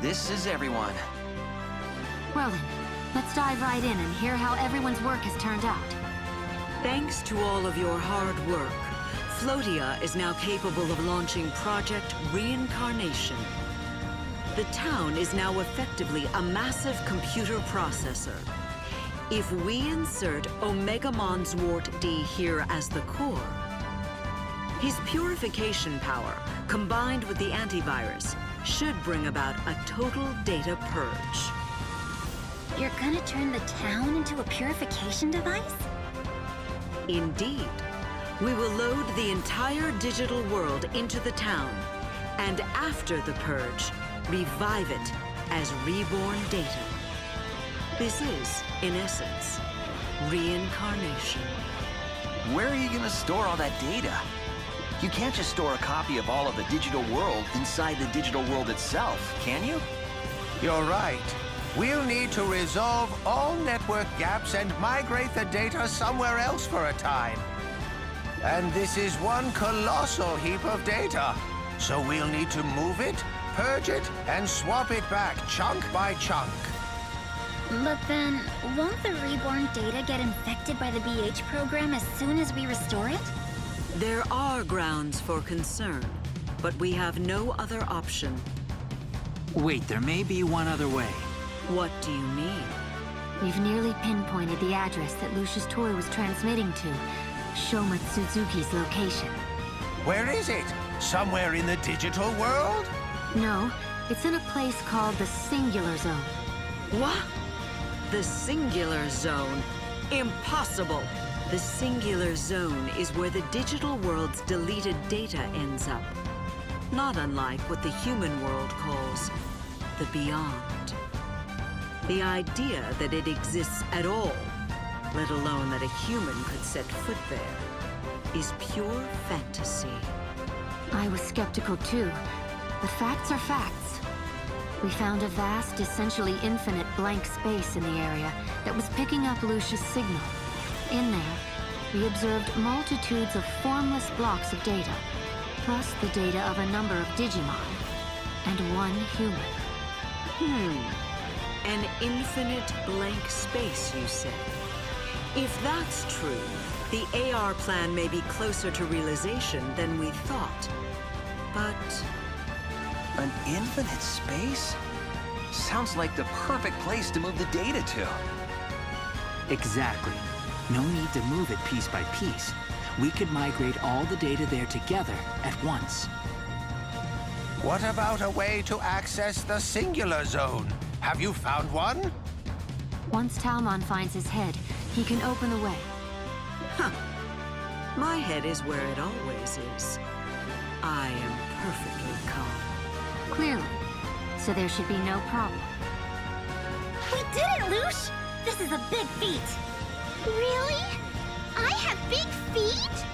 this is everyone. Well then, let's dive right in and hear how everyone's work has turned out. Thanks to all of your hard work, Floatia is now capable of launching Project Reincarnation. The town is now effectively a massive computer processor. If we insert Omegamon Zwart D here as the core, his purification power, combined with the antivirus, should bring about a total data purge. You're gonna turn the town into a purification device? Indeed. We will load the entire digital world into the town, and after the purge, revive it as reborn data. This is, in essence, reincarnation. Where are you gonna store all that data? You can't just store a copy of all of the digital world inside the digital world itself, can you? You're right. We'll need to resolve all network gaps and migrate the data somewhere else for a time. And this is one colossal heap of data. So we'll need to move it, purge it, and swap it back chunk by chunk. But then, won't the reborn data get infected by the BH program as soon as we restore it? There are grounds for concern, but we have no other option. Wait, there may be one other way. What do you mean? We've nearly pinpointed the address that Lucius toy was transmitting to. Shoma Suzuki's location. Where is it? Somewhere in the digital world? No, it's in a place called the Singular Zone. What? The Singular Zone? Impossible! The Singular Zone is where the digital world's deleted data ends up. Not unlike what the human world calls the Beyond. The idea that it exists at all, let alone that a human could set foot there, is pure fantasy. I was skeptical too, but facts are facts. We found a vast, essentially infinite blank space in the area that was picking up Lucius' signal. In there, we observed multitudes of formless blocks of data, plus the data of a number of Digimon, and one human. An infinite blank space, you say? If that's true, the AR plan may be closer to realization than we thought. But An infinite space? Sounds like the perfect place to move the data to. Exactly. No need to move it piece by piece. We could migrate all the data there together at once. What about a way to access the Singular Zone? Have you found one? Once Talmon finds his head, he can open the way. my head is where it always is. I am perfectly calm. Clearly. So there should be no problem. We did it, Lush! This is a big feat. Really? I have big feet?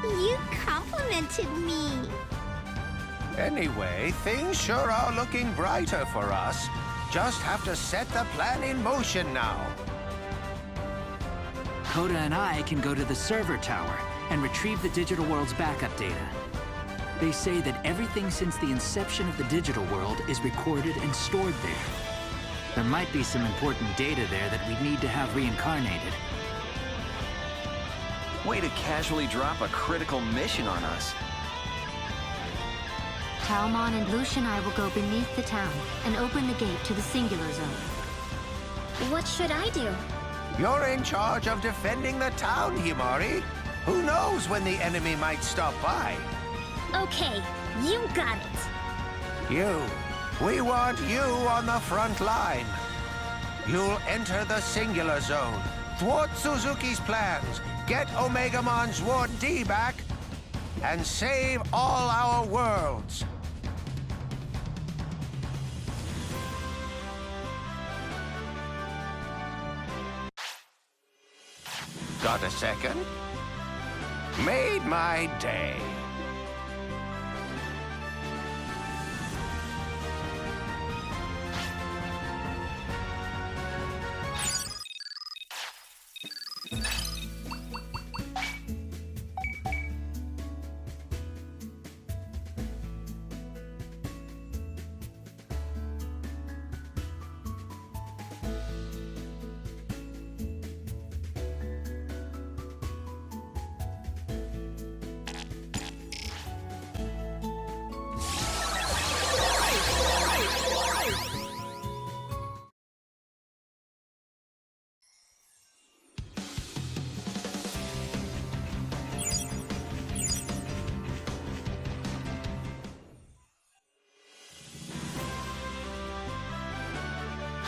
You complimented me. Anyway, things sure are looking brighter for us. Just have to set the plan in motion now. Coda and I can go to the server tower and retrieve the digital world's backup data. They say that everything since the inception of the digital world is recorded and stored there. There might be some important data there that we'd need to have reincarnated. Way to casually drop a critical mission on us. Talmon and Lush and I will go beneath the town and open the gate to the Singular Zone. What should I do? You're in charge of defending the town, Himari. Who knows when the enemy might stop by? Okay, you got it. You. We want you on the front line. You'll enter the Singular Zone, thwart Suzuki's plans, get Omegamon Zwart D back, and save all our worlds. Got a second? Made my day.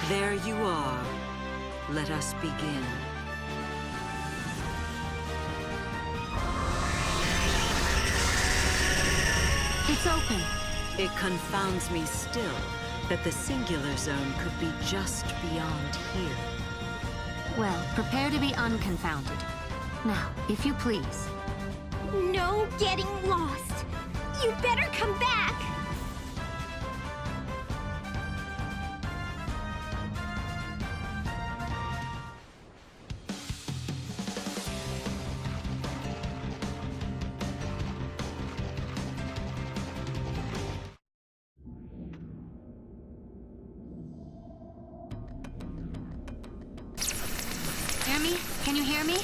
There you are. Let us begin. It's open. It confounds me still that the singular zone could be just beyond here. Well, prepare to be unconfounded. Now, if you please. No getting lost. You better come back. Hear me? Can you hear me?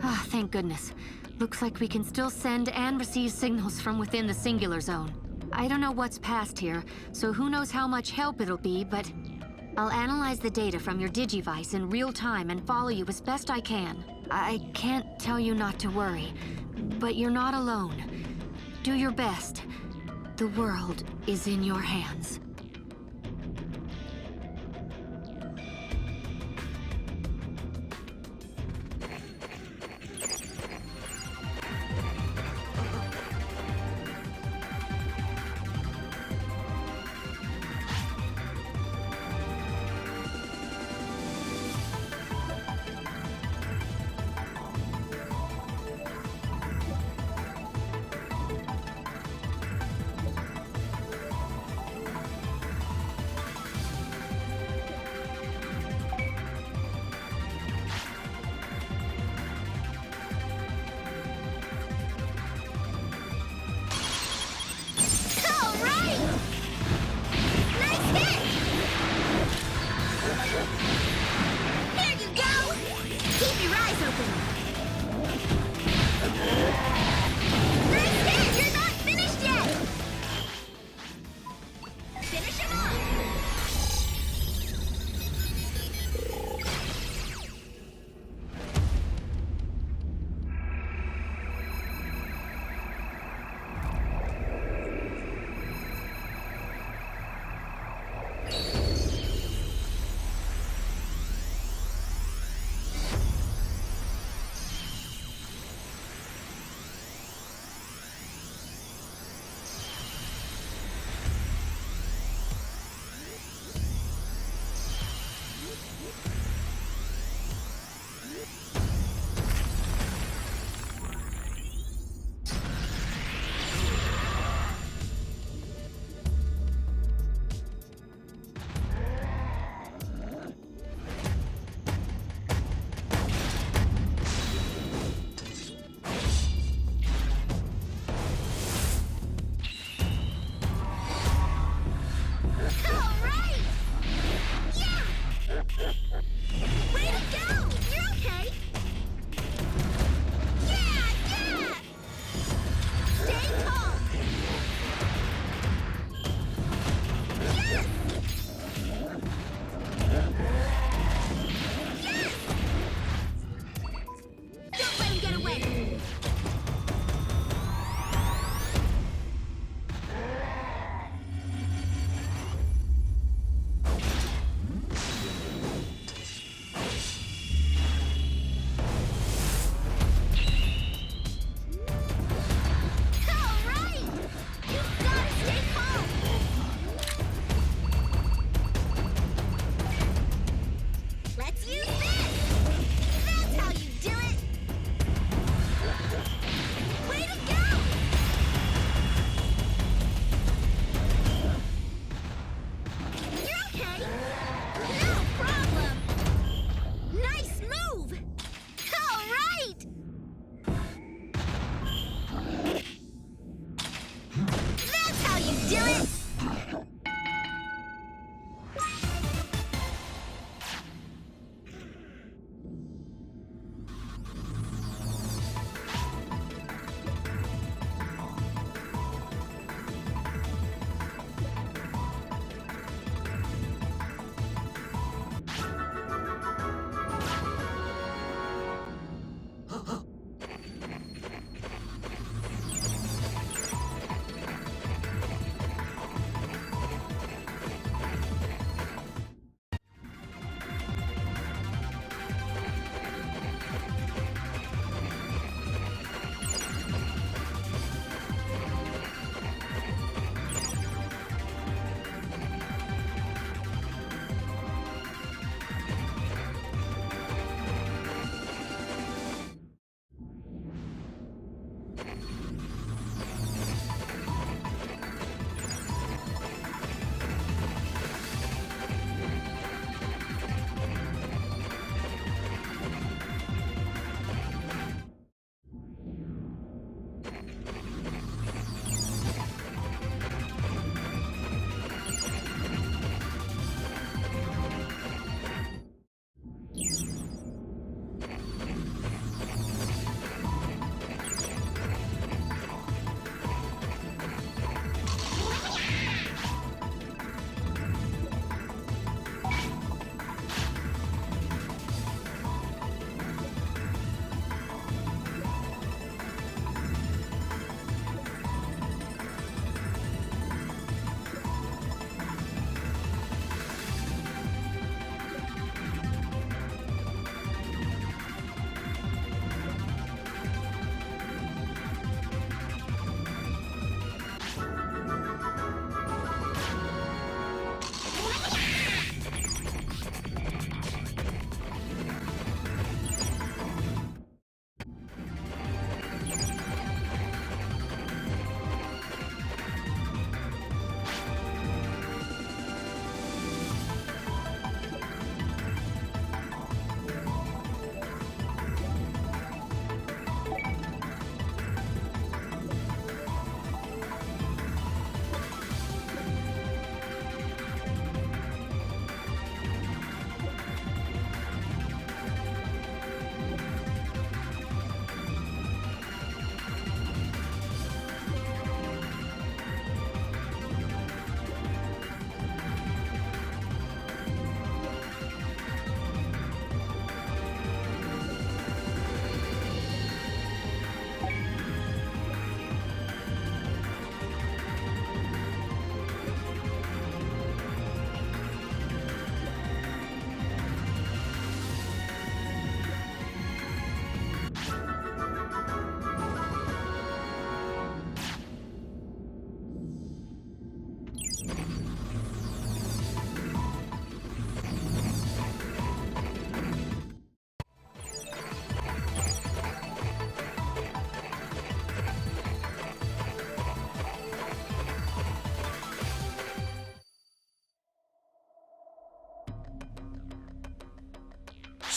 Ah, thank goodness. Looks like we can still send and receive signals from within the singular zone. I don't know what's past here, so who knows how much help it'll be, but I'll analyze the data from your Digivice in real time and follow you as best I can. I can't tell you not to worry, but you're not alone. Do your best. The world is in your hands.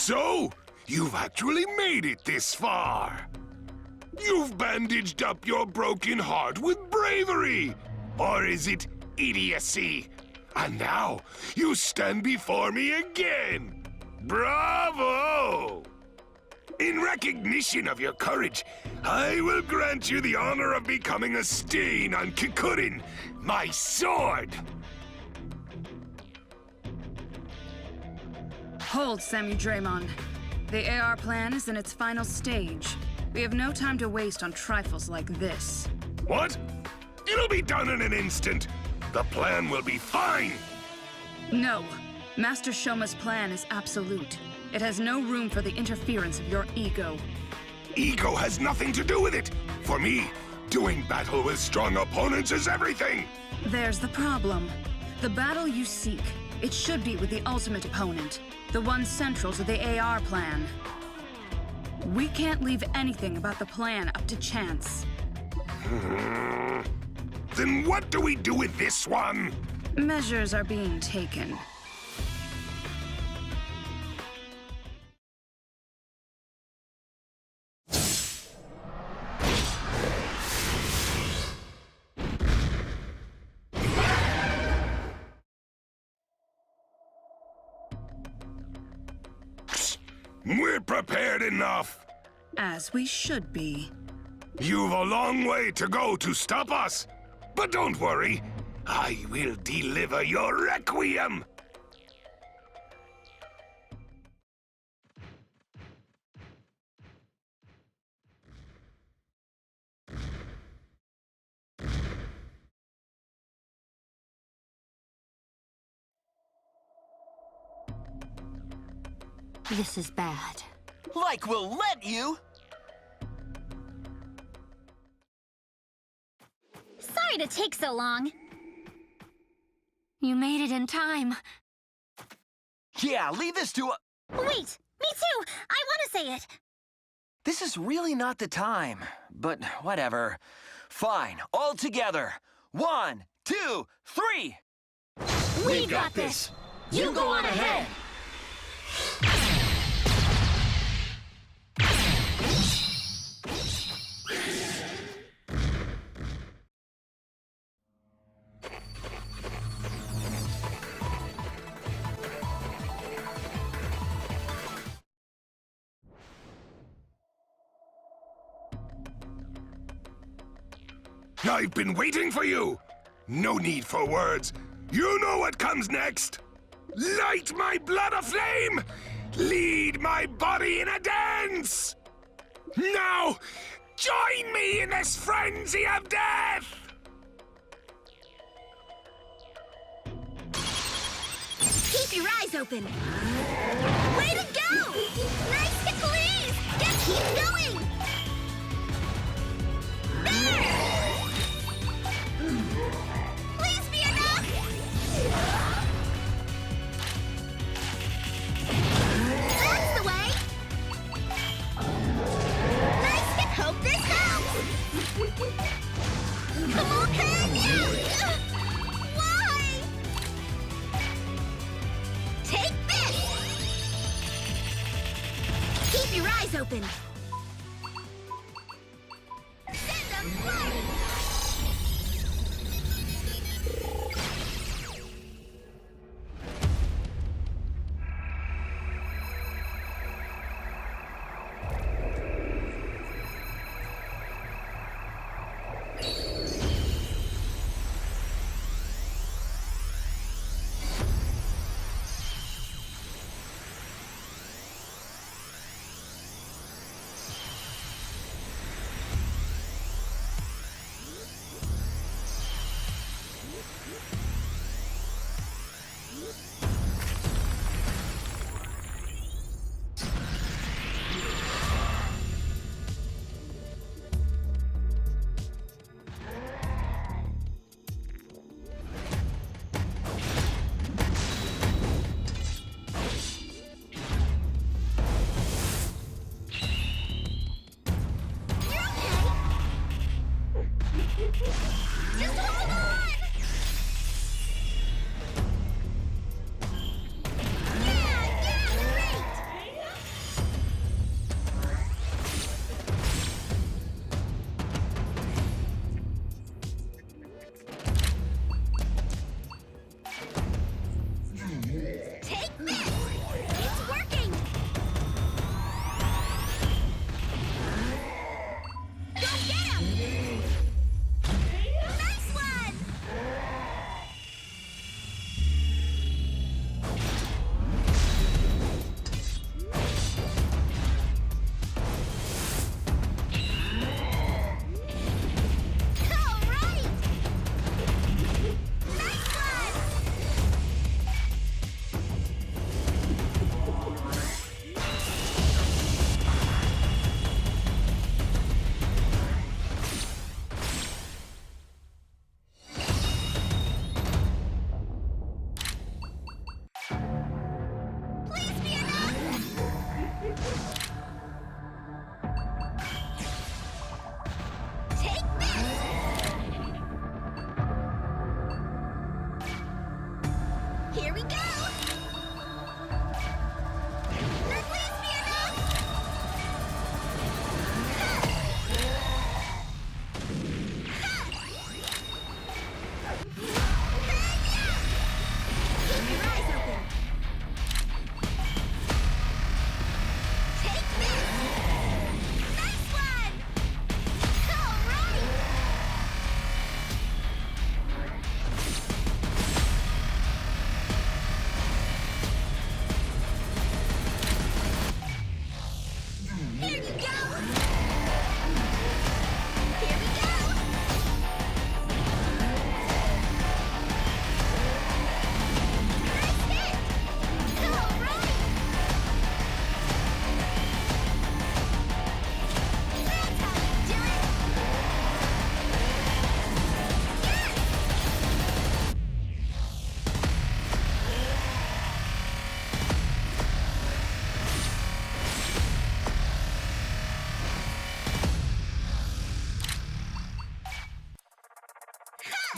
So, you've actually made it this far. You've bandaged up your broken heart with bravery. Or is it idiocy? And now, you stand before me again. Bravo! In recognition of your courage, I will grant you the honor of becoming a stain on Kikurin, my sword. Hold, Samudramon. The AR plan is in its final stage. We have no time to waste on trifles like this. What? It'll be done in an instant. The plan will be fine. No. Master Shoma's plan is absolute. It has no room for the interference of your ego. Ego has nothing to do with it. For me, doing battle with strong opponents is everything. There's the problem. The battle you seek, it should be with the ultimate opponent. The one central to the AR plan. We can't leave anything about the plan up to chance. Then what do we do with this one? Measures are being taken. We're prepared enough. As we should be. You've a long way to go to stop us. But don't worry, I will deliver your requiem. This is bad. Like we'll let you! Sorry to take so long. You made it in time. Yeah, leave this to a... Wait, me too! I want to say it! This is really not the time, but whatever. Fine, all together. 1, 2, 3! We got this! You go on ahead! I've been waiting for you! No need for words. You know what comes next! Light my blood aflame! Lead my body in a dance! Now, join me in this frenzy of death! Keep your eyes open! Way to go! Nice to please! Just keep going! There! Please be enough! That's the way! Nice to hope this helps! Come on, yeah! Why? Take this! Keep your eyes open! Send them flying!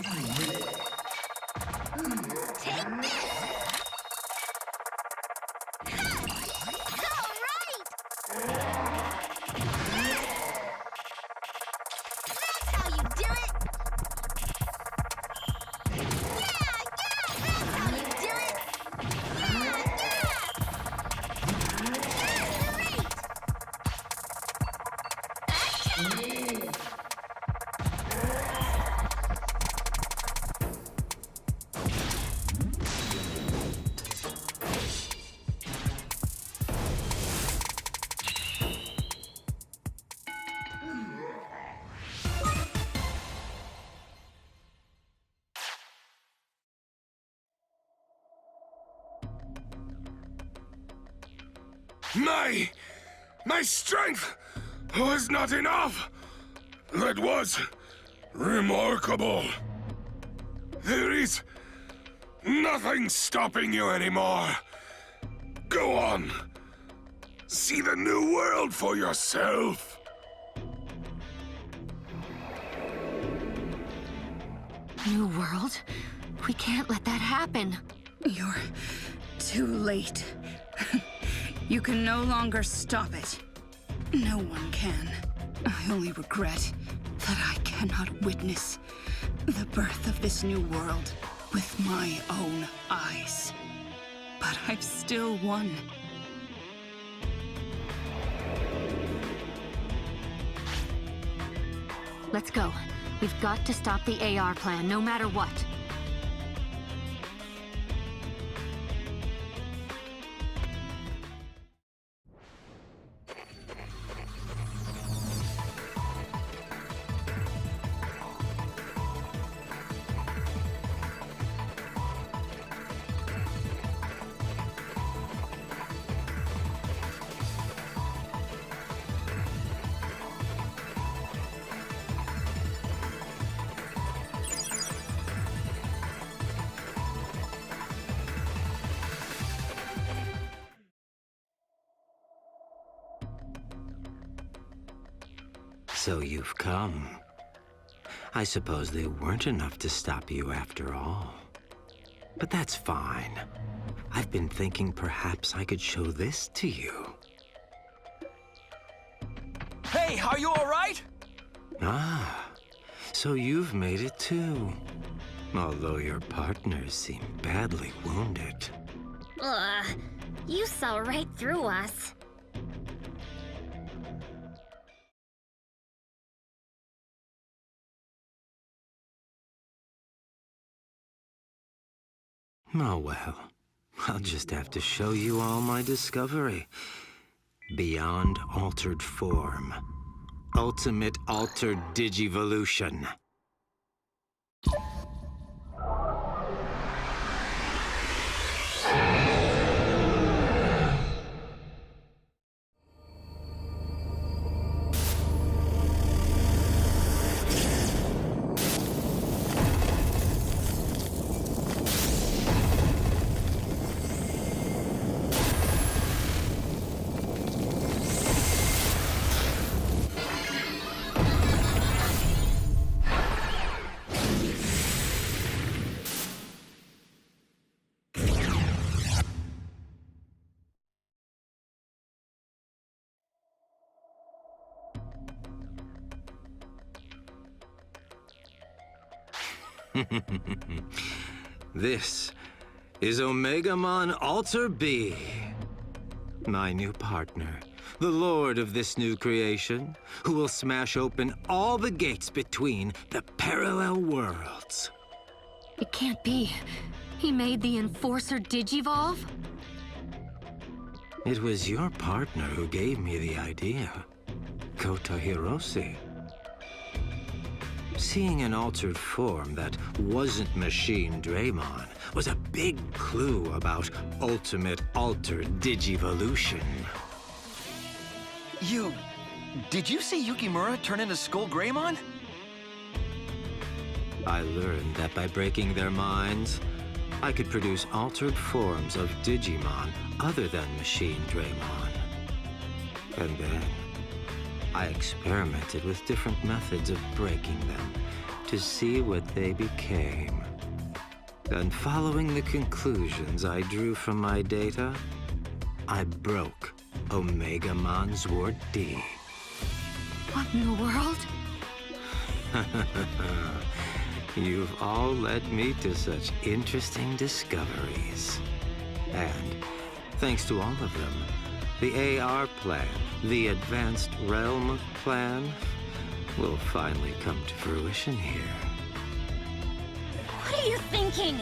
Take this! All right! That's how you do it! Yeah! That's how you do it! Yeah! Great! My strength was not enough. That was remarkable. There is nothing stopping you anymore. Go on. See the new world for yourself. New world? We can't let that happen. You're too late. You can no longer stop it. No one can. I only regret that I cannot witness the birth of this new world with my own eyes. But I've still won. Let's go. We've got to stop the AR plan, no matter what. So you've come. I suppose they weren't enough to stop you after all. But that's fine. I've been thinking perhaps I could show this to you. Hey, are you all right? Ah, so you've made it too. Although your partners seem badly wounded. Ugh, you saw right through us. Oh well, I'll just have to show you all my discovery. Beyond altered form. Ultimate altered digivolution. This is Omegamon Alter B, my new partner, the lord of this new creation, who will smash open all the gates between the parallel worlds. It can't be. He made the Enforcer Digivolve? It was your partner who gave me the idea, Kota Hiroshi. Seeing an altered form that wasn't Machine Draymon was a big clue about ultimate altered digivolution. Did you see Yukimura turn into Skull Greymon? I learned that by breaking their minds, I could produce altered forms of Digimon other than Machine Draymon. And then I experimented with different methods of breaking them to see what they became. And following the conclusions I drew from my data, I broke Omegamon Zwart D. What in the world? You've all led me to such interesting discoveries. And thanks to all of them, the AR plan, the Advanced Realm plan, will finally come to fruition here. What are you thinking?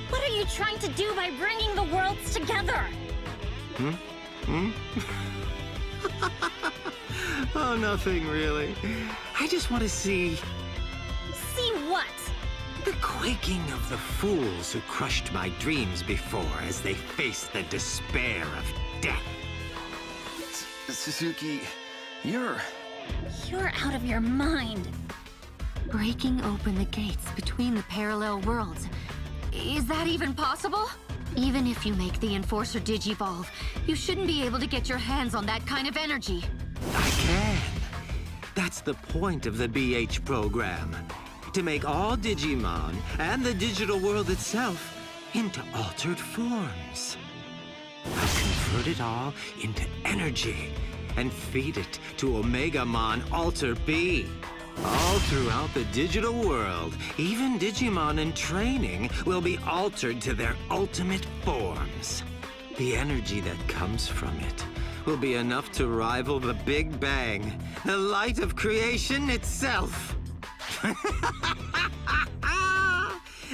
What are you trying to do by bringing the worlds together? Oh, nothing really. I just want to see See what? the quaking of the fools who crushed my dreams before as they faced the despair of death. Suzuki, you're Out of your mind. Breaking open the gates between the parallel worlds. Is that even possible? Even if you make the Enforcer Digivolve, you shouldn't be able to get your hands on that kind of energy. I can. That's the point of the BH program. To make all Digimon and the digital world itself into altered forms. I convert it all into energy and feed it to Omegamon Alter B. All throughout the digital world, even Digimon in training will be altered to their ultimate forms. The energy that comes from it will be enough to rival the Big Bang, the light of creation itself.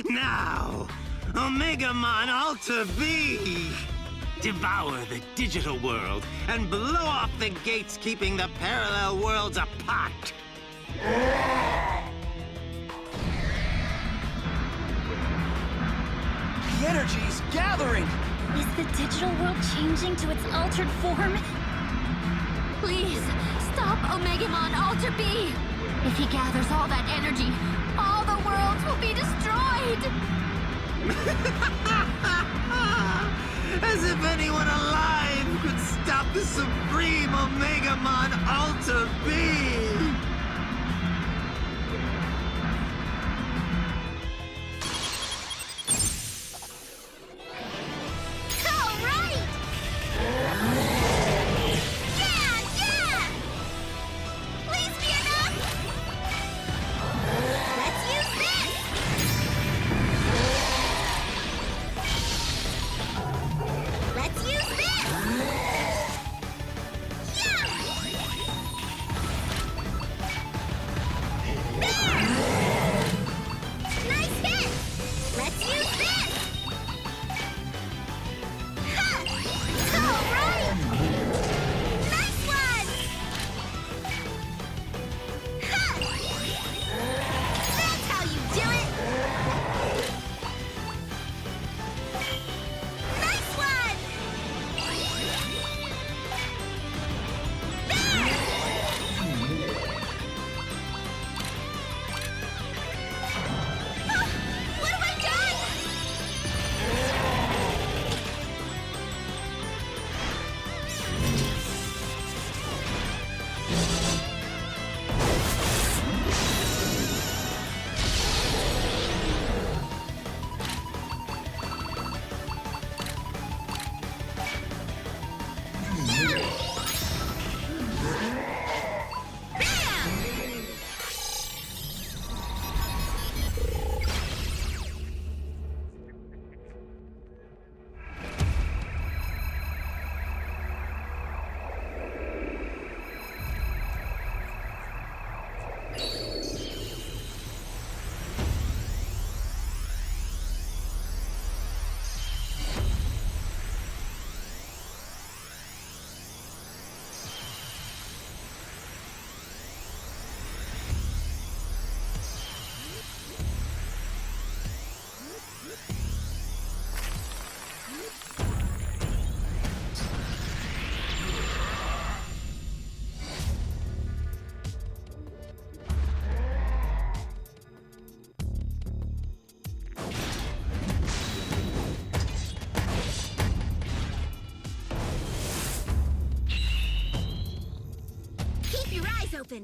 Now, Omegamon Alter B! Devour the digital world and blow off the gates keeping the parallel worlds apart! the energy's gathering. Is the digital world changing to its altered form? Please, stop Omegamon Alter B! If he gathers all that energy, all the worlds will be destroyed! As if anyone alive could stop the supreme Omegamon Alter B! All right! Yeah! Please be enough! Let's use this! Let's use this! Yeah! There! Nice hit! Let's use this! Ha! All right! Nice one! Ha! That's how you do it! Nice one! There! Ah, what have I done? Keep your eyes open.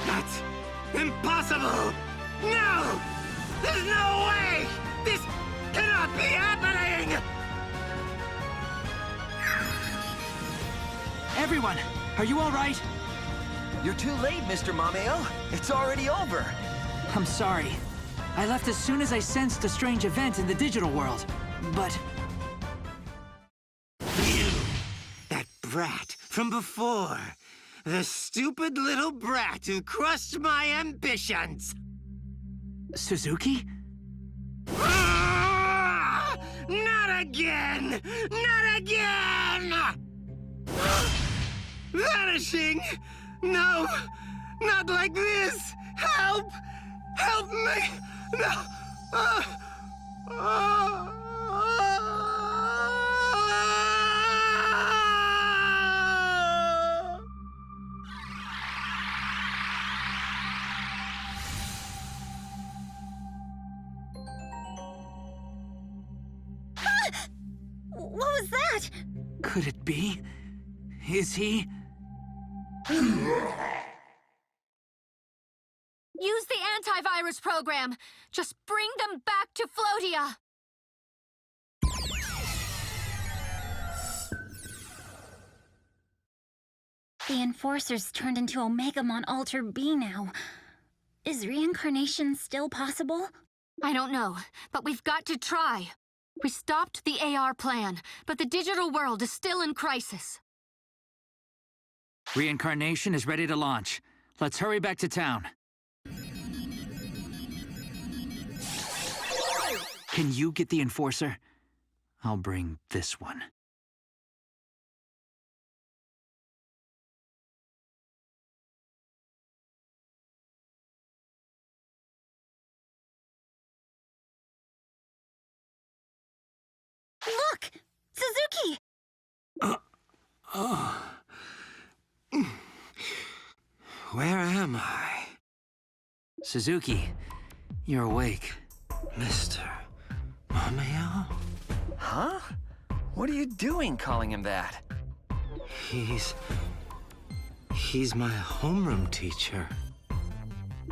That's impossible! No! There's no way! This cannot be happening! Everyone, are you all right? You're too late, Mr. Mameo. It's already over. I'm sorry. I left as soon as I sensed a strange event in the digital world. But You! That brat from before! The stupid little brat who crushed my ambitions! Suzuki? Ah! Not again! Not again! Vanishing! No! Not like this! Help! Help me! No! What was that? Could it be? Is he? Use the antivirus program. Just bring them back to Floatia. The Enforcer's turned into Omegamon Alter B now. Is reincarnation still possible? I don't know, but we've got to try. We stopped the AR plan, but the digital world is still in crisis. Reincarnation is ready to launch. Let's hurry back to town. Can you get the Enforcer? I'll bring this one. Look! Suzuki! Where am I? Suzuki, you're awake. Mr. Mameo? Huh? What are you doing calling him that? He's my homeroom teacher.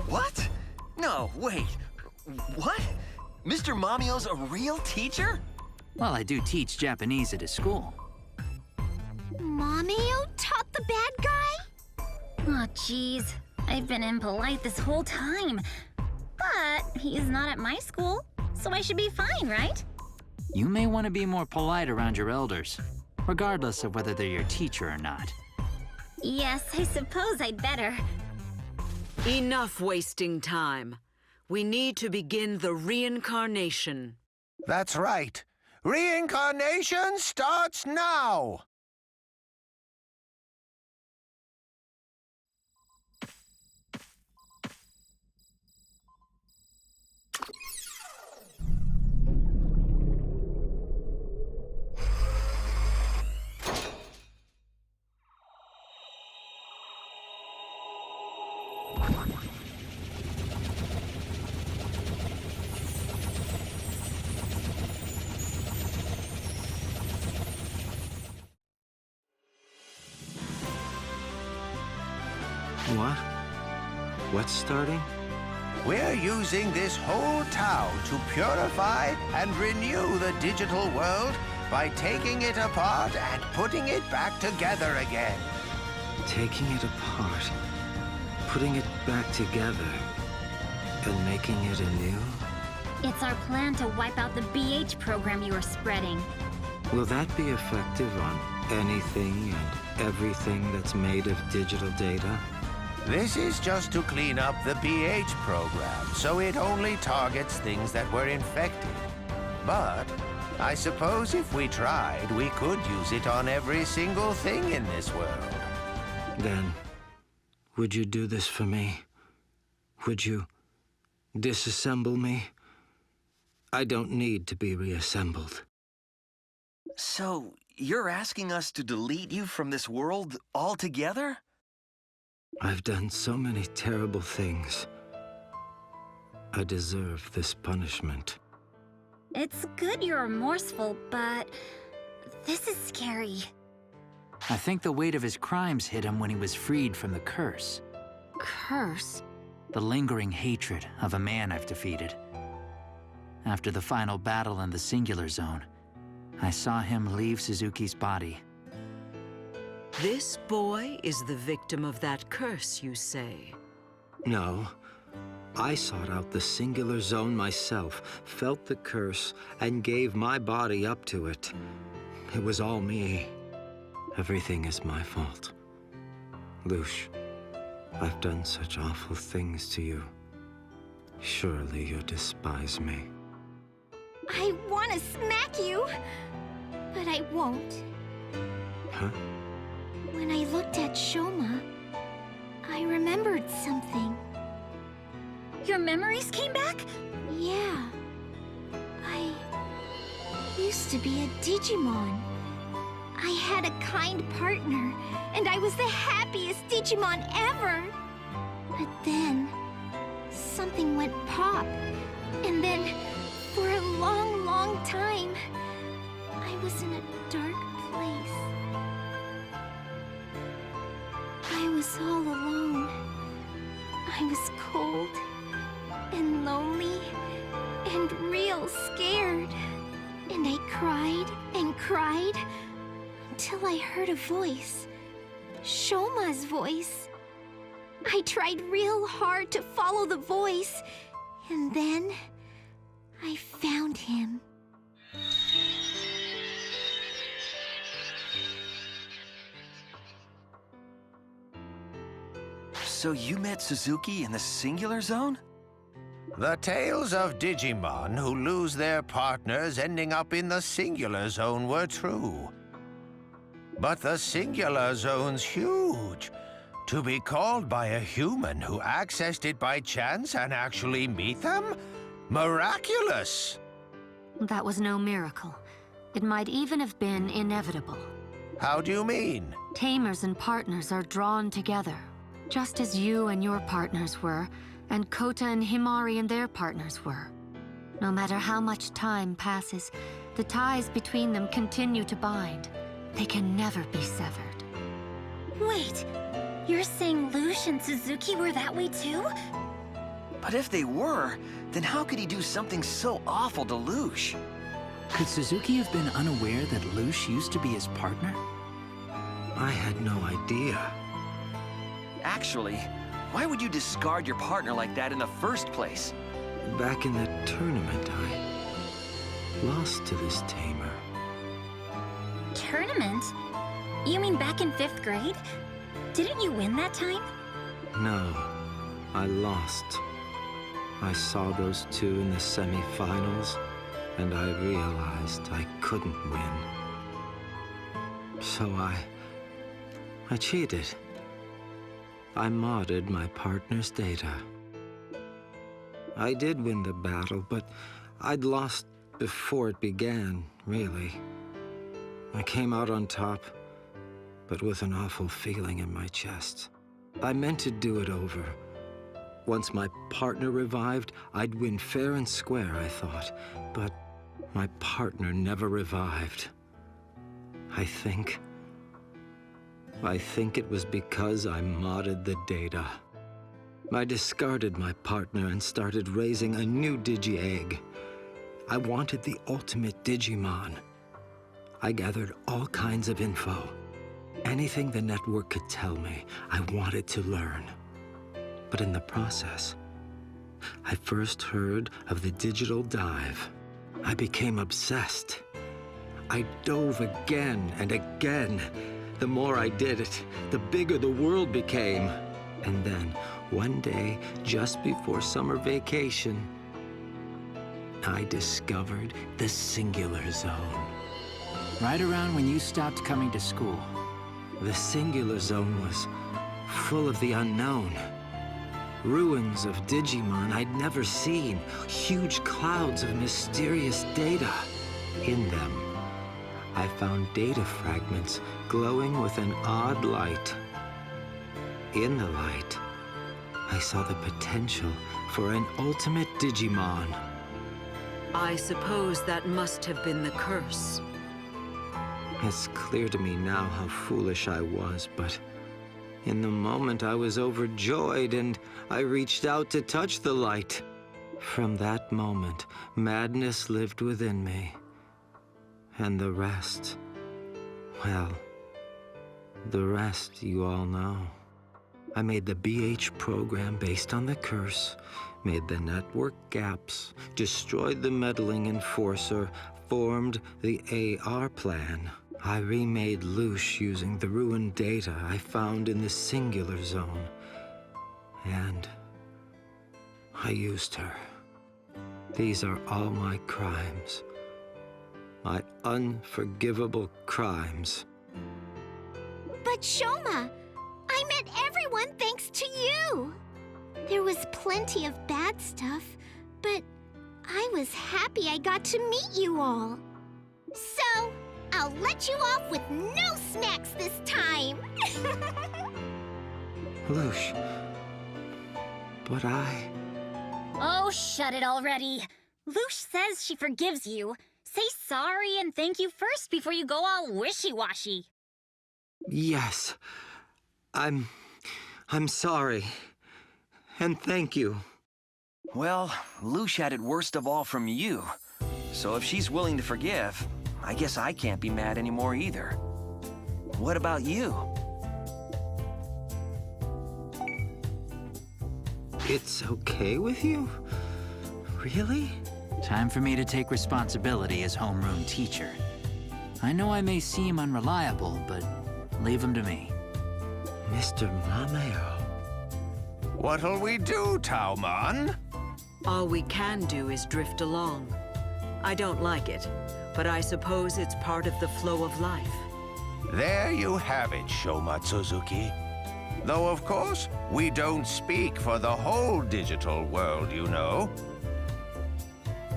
What? No, wait. What? Mr. Mameo's a real teacher? Well, I do teach Japanese at his school. Mameo taught the bad guy? Oh, jeez. I've been impolite this whole time. But he's not at my school, so I should be fine, right? You may want to be more polite around your elders, regardless of whether they're your teacher or not. Yes, I suppose I'd better. Enough wasting time. We need to begin the reincarnation. That's right. Reincarnation starts now! What? What's starting? We're using this whole town to purify and renew the digital world by taking it apart and putting it back together again. Taking it apart, putting it back together, and making it anew? It's our plan to wipe out the BH program you are spreading. Will that be effective on anything and everything that's made of digital data? This is just to clean up the BH program, so it only targets things that were infected. But I suppose if we tried, we could use it on every single thing in this world. Then, would you do this for me? Would you disassemble me? I don't need to be reassembled. So, you're asking us to delete you from this world altogether? I've done so many terrible things. I deserve this punishment. It's good you're remorseful, but this is scary. I think the weight of his crimes hit him when he was freed from the curse. Curse? The lingering hatred of a man I've defeated. After the final battle in the Singular Zone, I saw him leave Suzuki's body. This boy is the victim of that curse, you say? No. I sought out the Singular Zone myself, felt the curse, and gave my body up to it. It was all me. Everything is my fault. Lush, I've done such awful things to you. Surely you despise me. I want to smack you, but I won't. Huh? When I looked at Shoma, I remembered something. Your memories came back? Yeah. I used to be a Digimon. I had a kind partner, and I was the happiest Digimon ever. But then, something went pop. And then, for a long, long time, I was in a dark place. I was all alone. I was cold and lonely and real scared. And I cried and cried until I heard a voice. Shoma's voice. I tried real hard to follow the voice, and then I found him. So you met Suzuki in the Singular Zone? The tales of Digimon who lose their partners ending up in the Singular Zone were true. But the Singular Zone's huge. To be called by a human who accessed it by chance and actually meet them? Miraculous! That was no miracle. It might even have been inevitable. How do you mean? Tamers and partners are drawn together, just as you and your partners were, and Kota and Himari and their partners were. No matter how much time passes, the ties between them continue to bind. They can never be severed. Wait, you're saying Lush and Suzuki were that way too? But if they were, then how could he do something so awful to Lush? Could Suzuki have been unaware that Lush used to be his partner? I had no idea. Actually, why would you discard your partner like that in the first place? Back in the tournament, I lost to this tamer. Tournament? You mean back in 5th grade? Didn't you win that time? No, I lost. I saw those two in the semi-finals, and I realized I couldn't win. So I cheated. I modded my partner's data. I did win the battle, but I'd lost before it began, really. I came out on top, but with an awful feeling in my chest. I meant to do it over. Once my partner revived, I'd win fair and square, I thought. But my partner never revived. I think it was because I modded the data. I discarded my partner and started raising a new Digi-Egg. I wanted the ultimate Digimon. I gathered all kinds of info. Anything the network could tell me, I wanted to learn. But in the process, I first heard of the digital dive. I became obsessed. I dove again and again. The more I did it, the bigger the world became. And then, one day, just before summer vacation, I discovered the Singular Zone. Right around when you stopped coming to school. The Singular Zone was full of the unknown. Ruins of Digimon I'd never seen. Huge clouds of mysterious data. In them, I found data fragments glowing with an odd light. In the light, I saw the potential for an ultimate Digimon. I suppose that must have been the curse. It's clear to me now how foolish I was, but in the moment I was overjoyed and I reached out to touch the light. From that moment, madness lived within me. And the rest, well, the rest you all know. I made the BH program based on the curse, made the network gaps, destroyed the meddling enforcer, formed the AR plan. I remade Lush using the ruined data I found in the Singular Zone. And I used her. These are all my crimes. My unforgivable crimes. But Shoma, I met everyone thanks to you. There was plenty of bad stuff, but I was happy I got to meet you all. So, I'll let you off with no snacks this time. Lush, but Oh, shut it already. Lush says she forgives you. Say sorry and thank you first before you go all wishy-washy. Yes, I'm sorry. And thank you. Well, Lush had it worst of all from you. So if she's willing to forgive, I guess I can't be mad anymore either. What about you? It's okay with you? Really? Time for me to take responsibility as homeroom teacher. I know I may seem unreliable, but leave him to me. Mr. Mameo. What'll we do, Tauman? All we can do is drift along. I don't like it, but I suppose it's part of the flow of life. There you have it, Shoma Tsuzuki. Though, of course, we don't speak for the whole digital world, you know.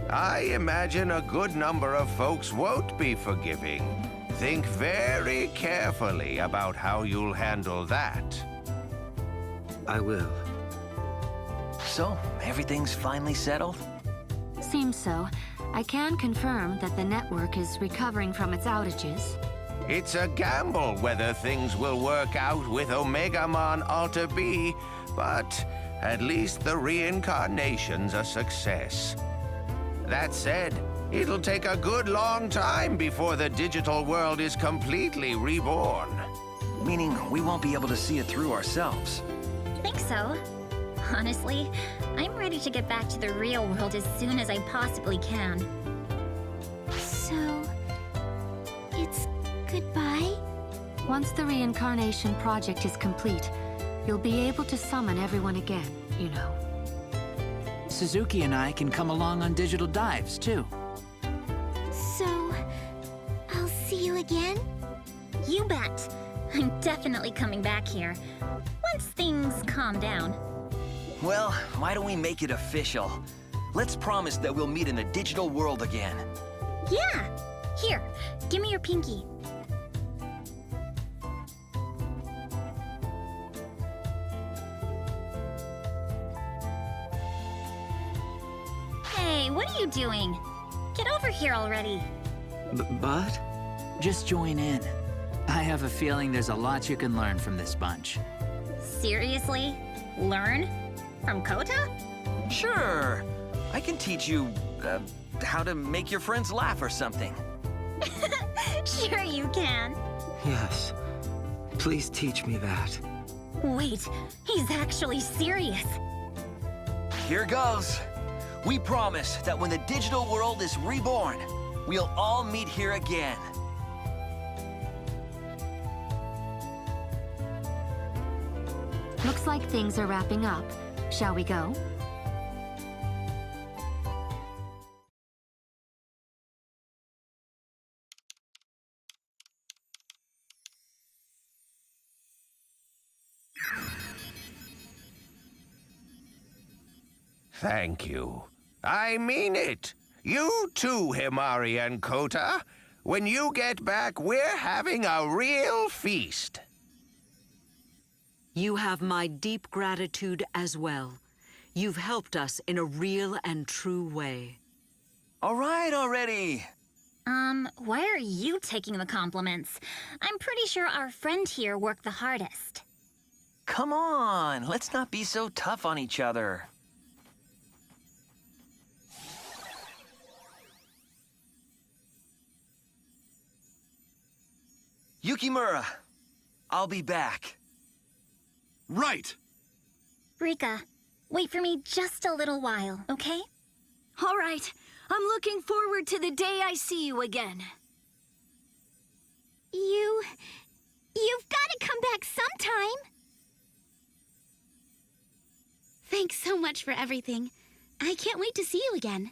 I imagine a good number of folks won't be forgiving. Think very carefully about how you'll handle that. I will. So, everything's finally settled? Seems so. I can confirm that the network is recovering from its outages. It's a gamble whether things will work out with Omegamon Alter B, but at least the reincarnation's a success. That said, it'll take a good long time before the digital world is completely reborn. Meaning we won't be able to see it through ourselves. Think so. Honestly, I'm ready to get back to the real world as soon as I possibly can. So, it's goodbye? Once the reincarnation project is complete, you'll be able to summon everyone again, you know. Suzuki and I can come along on digital dives, too. So, I'll see you again? You bet. I'm definitely coming back here. Once things calm down. Well, why don't we make it official? Let's promise that we'll meet in the digital world again. Yeah! Here, give me your pinky. Hey, what are you doing? Get over here already. But? Just join in. I have a feeling there's a lot you can learn from this bunch. Seriously? Learn? From Kota? Sure. I can teach you, how to make your friends laugh or something. Sure you can. Yes. Please teach me that. Wait, he's actually serious. Here goes. We promise that when the digital world is reborn, we'll all meet here again. Looks like things are wrapping up. Shall we go? Thank you. I mean it. You too, Himari and Kota. When you get back, we're having a real feast. You have my deep gratitude as well. You've helped us in a real and true way. All right already. Why are you taking the compliments? I'm pretty sure our friend here worked the hardest. Come on, let's not be so tough on each other. Yukimura, I'll be back. Right! Rika, wait for me just a little while, okay? All right. I'm looking forward to the day I see you again. You've got to come back sometime. Thanks so much for everything. I can't wait to see you again.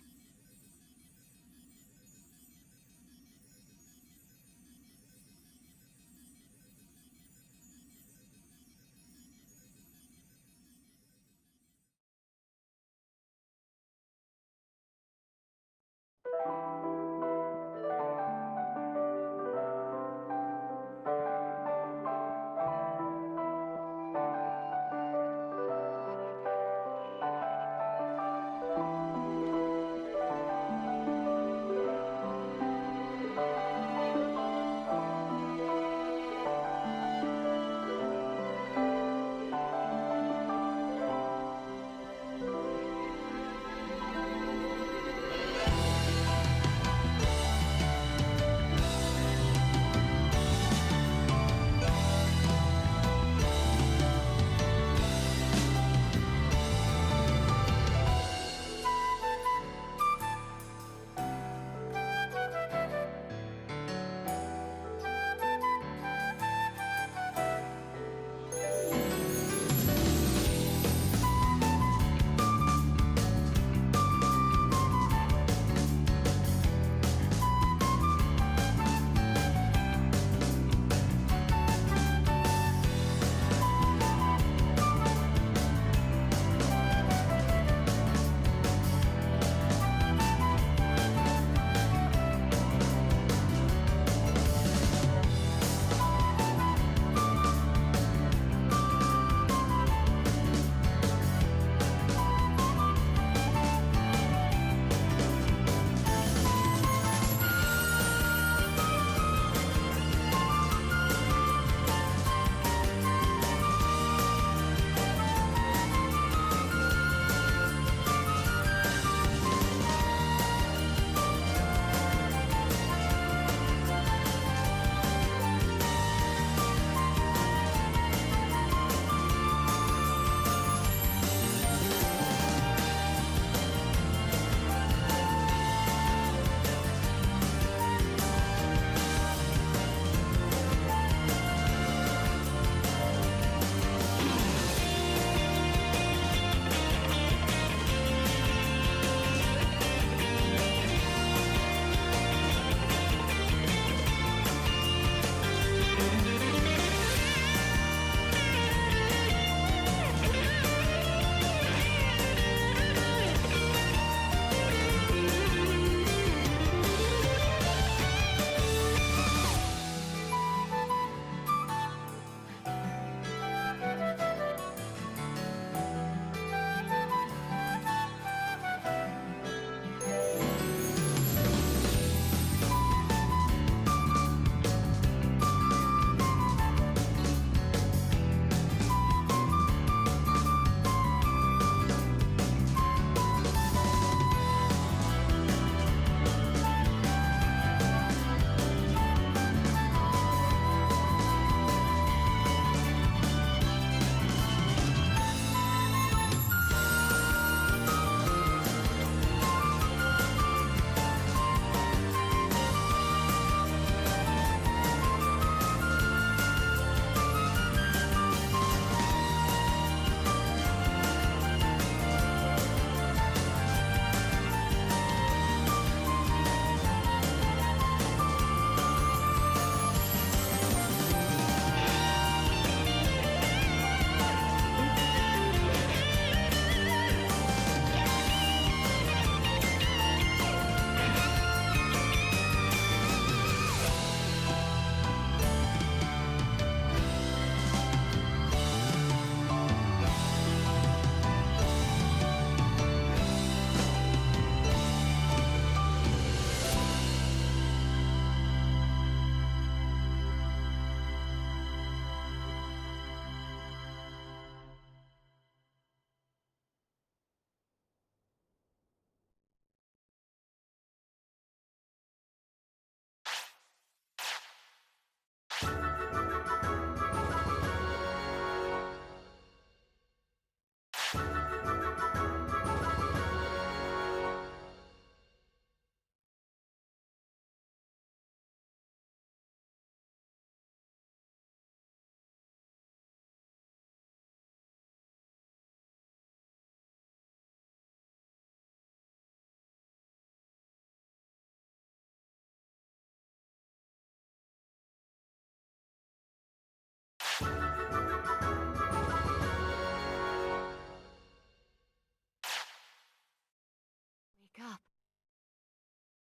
Wake up.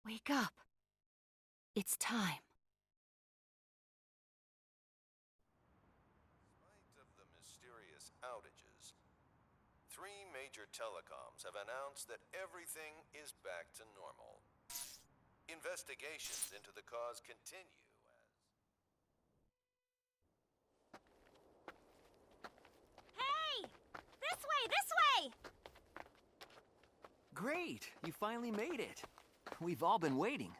Wake up. It's time. Despite of the mysterious outages, 3 major telecoms have announced that everything is back to normal. Investigations into the cause continue as... Hey! This way, this way! Great! You finally made it. We've all been waiting.